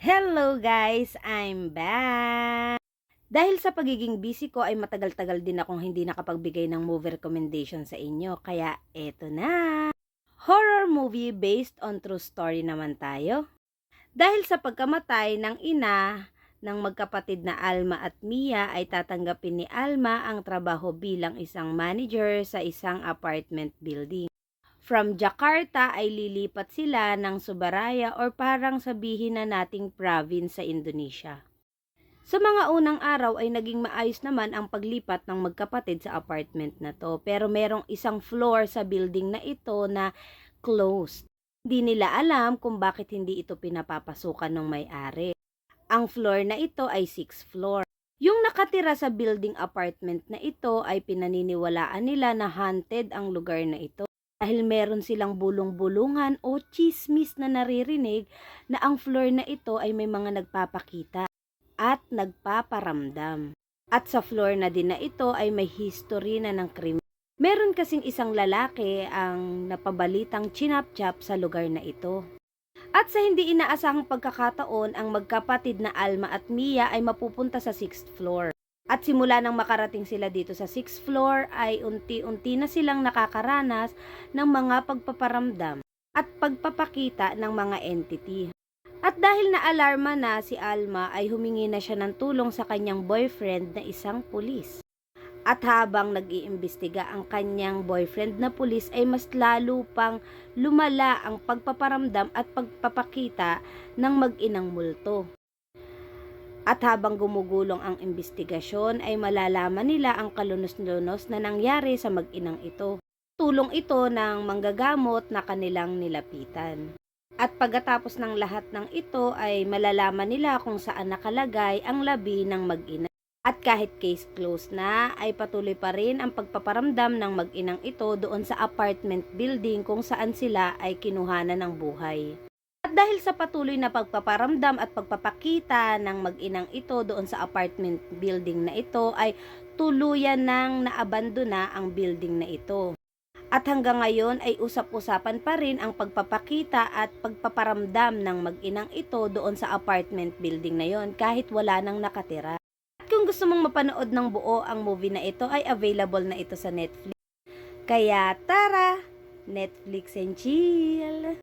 Hello guys! I'm back! Dahil sa pagiging busy ko ay matagal-tagal din akong hindi nakapagbigay ng movie recommendation sa inyo. Kaya eto na! Horror movie based on true story naman tayo. Dahil sa pagkamatay ng ina ng magkapatid na Alma at Mia ay tatanggapin ni Alma ang trabaho bilang isang manager sa isang apartment building. From Jakarta ay lilipat sila ng Surabaya or parang sabihin na nating province sa Indonesia. Sa mga unang araw ay naging maayos naman ang paglipat ng magkapatid sa apartment na to. Pero merong isang floor sa building na ito na closed. Hindi nila alam kung bakit hindi ito pinapapasukan ng may-ari. Ang floor na ito ay 6th floor. Yung nakatira sa building apartment na ito ay pinaniniwalaan nila na haunted ang lugar na ito. Dahil meron silang bulong-bulungan o chismis na naririnig na ang floor na ito ay may mga nagpapakita at nagpaparamdam. At sa floor na din na ito ay may history na ng krimen. Meron kasing isang lalaki ang napabalitang chinap-chap sa lugar na ito. At sa hindi inaasahang pagkakataon, ang magkapatid na Alma at Mia ay mapupunta sa 6th floor. At simula nang makarating sila dito sa 6th floor ay unti-unti na silang nakakaranas ng mga pagpaparamdam at pagpapakita ng mga entity. At dahil naalarma na si Alma ay humingi na siya ng tulong sa kanyang boyfriend na isang pulis. At habang nag-iimbestiga ang kanyang boyfriend na pulis ay mas lalo pang lumala ang pagpaparamdam at pagpapakita ng mag-inang multo. At habang gumugulong ang investigasyon ay malalaman nila ang kalunos-lunos na nangyari sa mag-inang ito. Tulong ito ng manggagamot na kanilang nilapitan. At pagkatapos ng lahat ng ito ay malalaman nila kung saan nakalagay ang labi ng mag-ina. At kahit case closed na ay patuloy pa rin ang pagpaparamdam ng mag-inang ito doon sa apartment building kung saan sila ay kinuhanan ng buhay. At dahil sa patuloy na pagpaparamdam at pagpapakita ng mag-inang ito doon sa apartment building na ito ay tuluyan nang naabandona ang building na ito. At hanggang ngayon ay usap-usapan pa rin ang pagpapakita at pagpaparamdam ng mag-inang ito doon sa apartment building na yon kahit wala nang nakatira. At kung gusto mong mapanood ng buo ang movie na ito ay available na ito sa Netflix. Kaya tara, Netflix and chill!